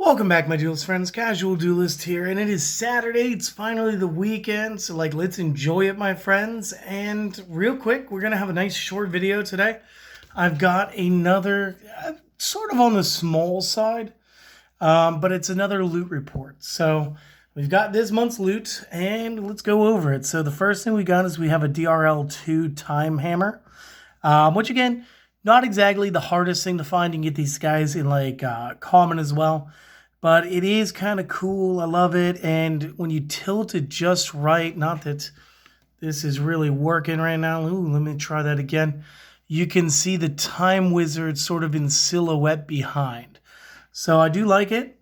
Welcome back, my Duelist friends. Casual Duelist here, and it is Saturday. It's finally the weekend, so let's enjoy it, my friends. And real quick, we're gonna have a nice short video today. I've got another, sort of on the small side, but it's another loot report. So we've got this month's loot, and let's go over it. So the first thing we got is we have a DRL2 time hammer, which again, not exactly the hardest thing to find. You can get these guys in common as well. But it is kind of cool. I love it. And when you tilt it just right, not that this is really working right now. Ooh, let me try that again. You can see the time wizard sort of in silhouette behind. So I do like it.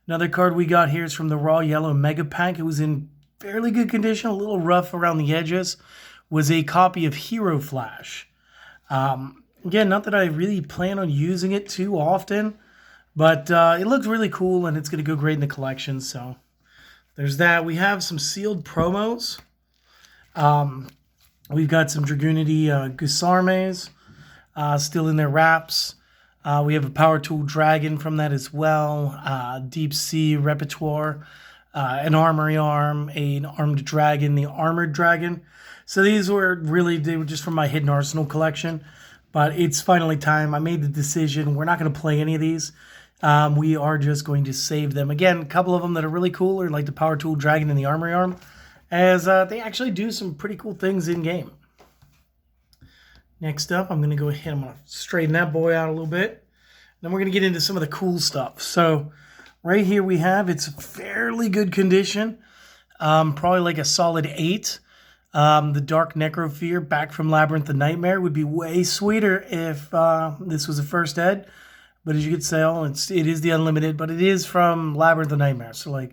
Another card we got here is from the Raw Yellow Mega Pack. It was in fairly good condition, a little rough around the edges. Was a copy of Hero Flash. Again, not that I really plan on using it too often. But it looks really cool, and it's going to go great in the collection. So there's that. We have some sealed promos. We've got some Dragoonity Gusarmes still in their wraps. We have a Power Tool Dragon from that as well. Deep Sea Repertoire. An Armory Arm. An Armed Dragon. The Armored Dragon. So these were they were just from my Hidden Arsenal collection. But it's finally time. I made the decision. We're not going to play any of these. We are just going to save them. Again, a couple of them that are really cool are like the Power Tool Dragon and the Armory Arm, as they actually do some pretty cool things in-game. Next up, I'm going to go ahead. I'm going to straighten that boy out a little bit. Then we're going to get into some of the cool stuff. So right here we have, it's fairly good condition. Probably like a solid 8. The Dark Necrofear back from Labyrinth of Nightmare would be way sweeter if this was a first ed. But as you can tell, it is the Unlimited, but it is from Labyrinth of Nightmare. So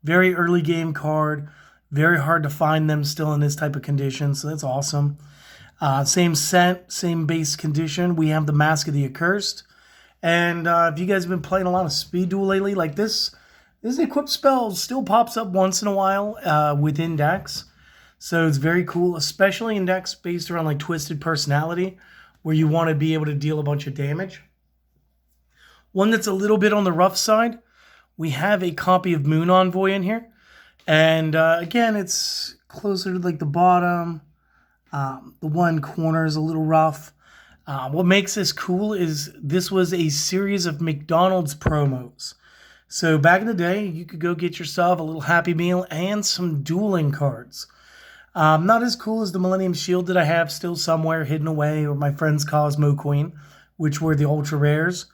very early game card, very hard to find them still in this type of condition. So that's awesome. Same set, same base condition. We have the Mask of the Accursed. And if you guys have been playing a lot of Speed Duel lately, like this equipped spell still pops up once in a while within decks. So it's very cool, especially in decks based around Twisted Personality, where you want to be able to deal a bunch of damage. One that's a little bit on the rough side, we have a copy of Moon Envoy in here. And again, it's closer to the bottom. The one corner is a little rough. What makes this cool is this was a series of McDonald's promos. So back in the day, you could go get yourself a little Happy Meal and some dueling cards. Not as cool as the Millennium Shield that I have still somewhere hidden away, or my friend's Cosmo Queen, which were the ultra rares.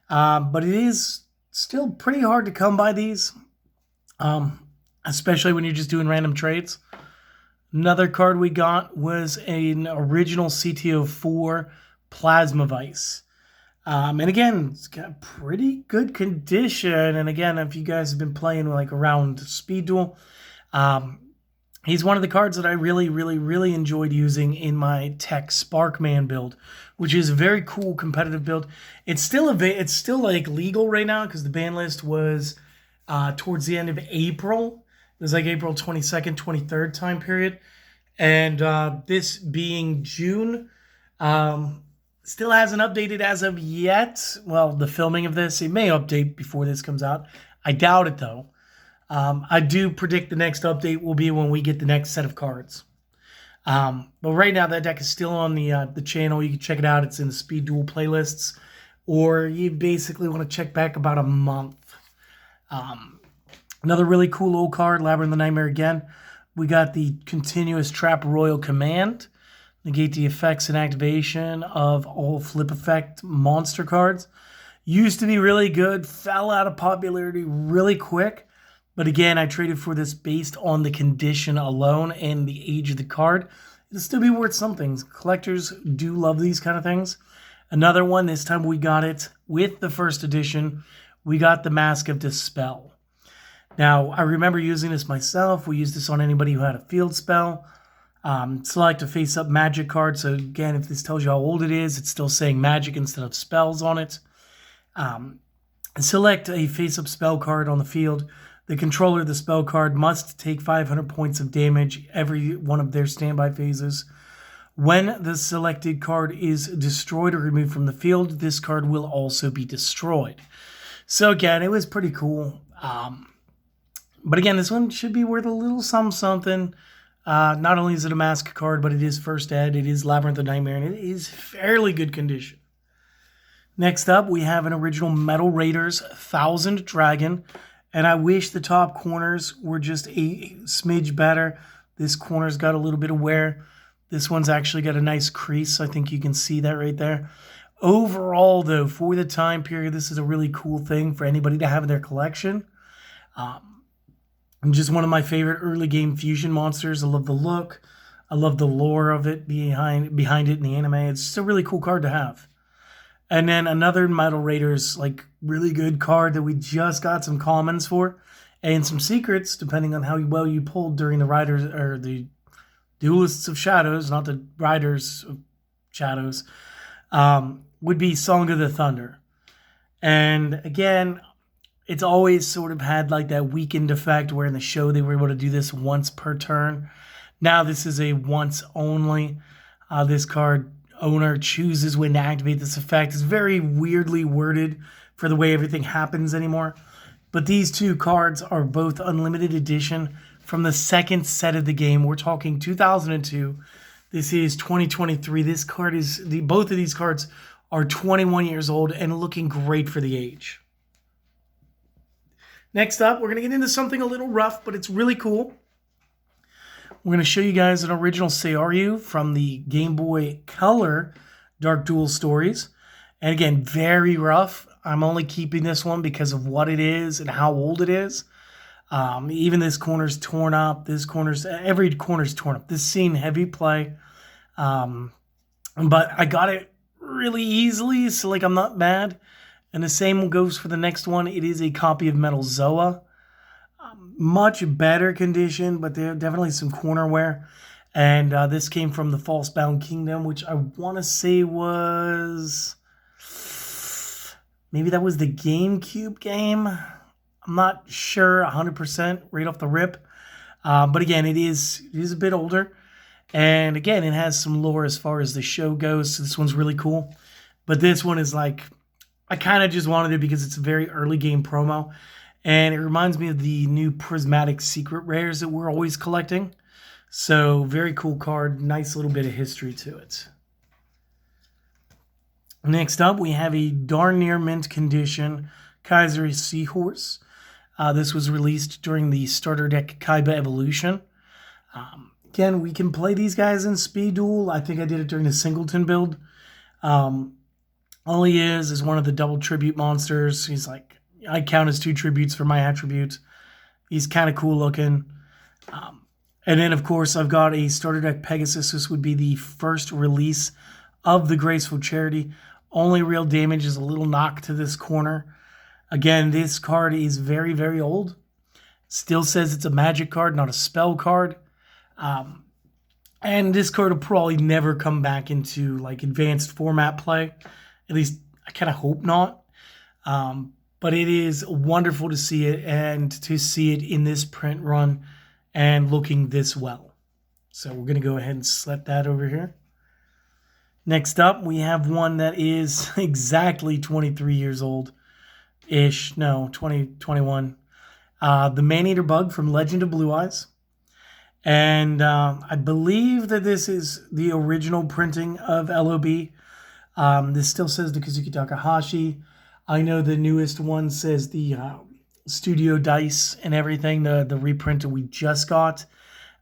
But it is still pretty hard to come by these, especially when you're just doing random trades. Another card we got was an original CTO4 Plasma Vice. And again, it's got pretty good condition. And again, if you guys have been playing around Speed Duel, he's one of the cards that I really, really, really enjoyed using in my Tech Sparkman build, which is a very cool competitive build. It's still legal right now because the ban list was towards the end of April. It was April 22nd, 23rd time period. And this being June, still hasn't updated as of yet. Well, the filming of this, it may update before this comes out. I doubt it though. I do predict the next update will be when we get the next set of cards. But right now, that deck is still on the channel. You can check it out. It's in the Speed Duel playlists. Or you basically want to check back about a month. Another really cool old card, Labyrinth of Nightmare again. We got the Continuous Trap Royal Command. Negate the effects and activation of all flip effect monster cards. Used to be really good. Fell out of popularity really quick. But again, I traded for this based on the condition alone and the age of the card. It'll still be worth something. Collectors do love these kind of things. Another one, this time we got it with the first edition. We got the Mask of Dispel. Now, I remember using this myself. We used this on anybody who had a field spell. Select a face-up magic card. So again, if this tells you how old it is, it's still saying magic instead of spells on it. Select a face-up spell card on the field. The controller of the spell card must take 500 points of damage every one of their standby phases. When the selected card is destroyed or removed from the field, this card will also be destroyed. So again, it was pretty cool. But again, this one should be worth a little something. Not only is it a mask card, but it is first ed, it is Labyrinth of Nightmare, and it is fairly good condition. Next up, we have an original Metal Raiders 1000 Dragon, and I wish the top corners were just a smidge better. This corner's got a little bit of wear. This one's actually got a nice crease. I think you can see that right there. Overall, though, for the time period, this is a really cool thing for anybody to have in their collection. Just one of my favorite early game fusion monsters. I love the look. I love the lore of it behind it in the anime. It's just a really cool card to have. And then another Metal Raiders, like, really good card that we just got some commons for. And some secrets, depending on how well you pulled during the Riders, or the Duelists of Shadows, not the Riders of Shadows, would be Song of the Thunder. And again, it's always sort of had like that weakened effect where in the show they were able to do this once per turn. Now this is a once only. This card owner chooses when to activate this effect. It's very weirdly worded for the way everything happens anymore. But these two cards are both unlimited edition from the second set of the game. We're talking 2002. This is 2023. This card is both of these cards are 21 years old and looking great for the age. Next up, we're going to get into something a little rough, but it's really cool. We're going to show you guys an original Seiryu from the Game Boy Color Dark Duel Stories. And again, very rough. I'm only keeping this one because of what it is and how old it is. Even this corner's torn up. Every corner's torn up. This scene, heavy play. But I got it really easily, so like I'm not mad. And the same goes for the next one. It is a copy of Metal Zoa. Much better condition, but there are definitely some corner wear. And this came from the False-Bound Kingdom, which I want to say was... maybe that was the GameCube game. I'm not sure 100% right off the rip. But again, it is a bit older. And again, it has some lore as far as the show goes. So this one's really cool. But this one is like... I kind of just wanted it because it's a very early game promo. And it reminds me of the new Prismatic Secret Rares that we're always collecting. So, very cool card. Nice little bit of history to it. Next up, we have a darn near mint condition Kaiser Seahorse. This was released during the starter deck Kaiba Evolution. Again, we can play these guys in Speed Duel. I think I did it during the Singleton build. All he is one of the double tribute monsters. He's like, I count as 2 tributes for my attributes. He's kind of cool looking. And then, of course, I've got a starter deck Pegasus. This would be the first release of the Graceful Charity. Only real damage is a little knock to this corner. Again, this card is very, very old. Still says it's a magic card, not a spell card. And this card will probably never come back into like advanced format play. At least I kind of hope not. But it is wonderful to see it and to see it in this print run and looking this well. So we're going to go ahead and select that over here. Next up, we have one that is exactly 23 years old-ish. No, 21. The Man-Eater Bug from Legend of Blue Eyes. And I believe that this is the original printing of LOB. This still says the Kazuki Takahashi. I know the newest one says the Studio Dice and everything, the reprint that we just got.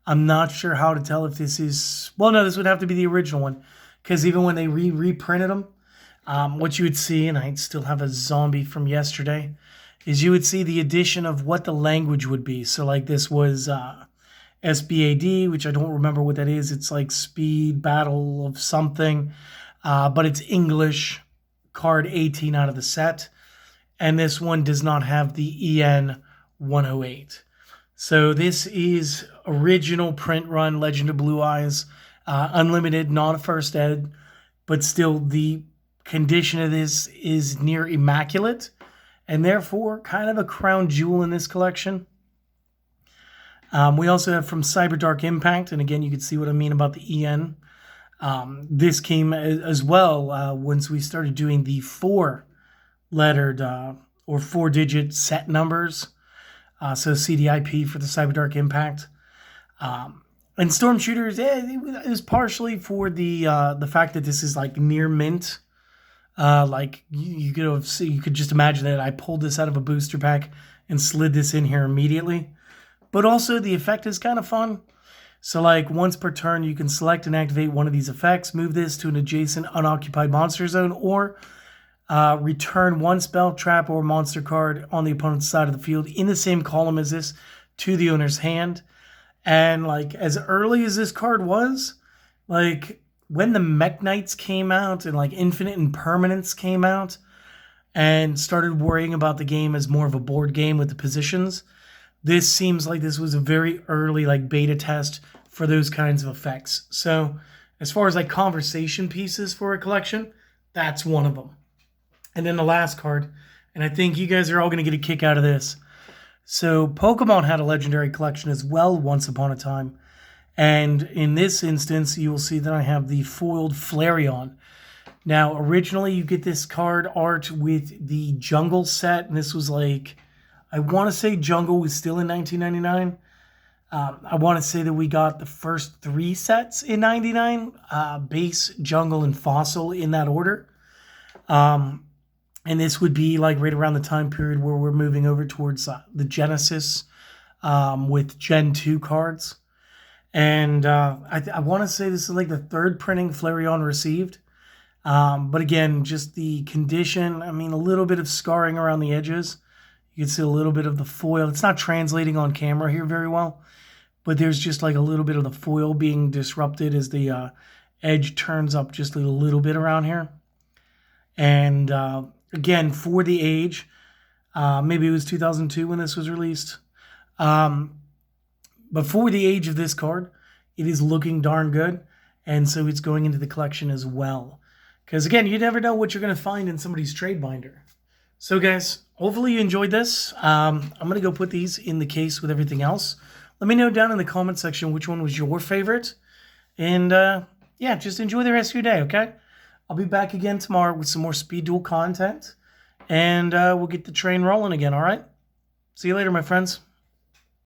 I'm not sure how to tell if this is... well, no, this would have to be the original one. Because even when they reprinted them, what you would see, and I still have a zombie from yesterday, is you would see the addition of what the language would be. So like this was SBAD, which I don't remember what that is. It's like Speed Battle of something. But it's English, card 18 out of the set. And this one does not have the EN 108. So this is original print run Legend of Blue Eyes. Unlimited, not a first ed. But still, the condition of this is near immaculate. And therefore, kind of a crown jewel in this collection. We also have from Cyber Dark Impact. And again, you can see what I mean about the EN. This came as well once we started doing the 4-lettered or 4-digit set numbers. So CDIP for the Cyberdark Impact. And Storm Shooters, it was partially for the fact that this is like near mint. Like you could just imagine that I pulled this out of a booster pack and slid this in here immediately. But also the effect is kind of fun. So like once per turn, you can select and activate one of these effects, move this to an adjacent unoccupied monster zone, or return one spell, trap, or monster card on the opponent's side of the field in the same column as this to the owner's hand. And like as early as this card was, like when the Mech Knights came out and like Infinite Impermanence came out and started worrying about the game as more of a board game with the positions, this seems like this was a very early like beta test for those kinds of effects. So as far as like conversation pieces for a collection, that's one of them. And then the last card, and I think you guys are all going to get a kick out of this. So Pokemon had a legendary collection as well once upon a time. And in this instance, you will see that I have the foiled Flareon. Now, originally you get this card art with the Jungle set. And this was like, I want to say Jungle was still in 1999. I want to say that we got the first 3 sets in 99. Base, Jungle, and Fossil in that order. And this would be like right around the time period where we're moving over towards the Genesis with Gen 2 cards. And I want to say this is like the 3rd printing Flareon received. But again, just the condition, I mean, a little bit of scarring around the edges. You can see a little bit of the foil. It's not translating on camera here very well, but there's just like a little bit of the foil being disrupted as the edge turns up just a little bit around here. And again, for the age, maybe it was 2002 when this was released. But for the age of this card, it is looking darn good. And so it's going into the collection as well. Because again, you never know what you're going to find in somebody's trade binder. So guys, hopefully you enjoyed this. I'm going to go put these in the case with everything else. Let me know down in the comment section which one was your favorite. And yeah, just enjoy the rest of your day, okay? I'll be back again tomorrow with some more Speed Duel content. And we'll get the train rolling again, all right? See you later, my friends.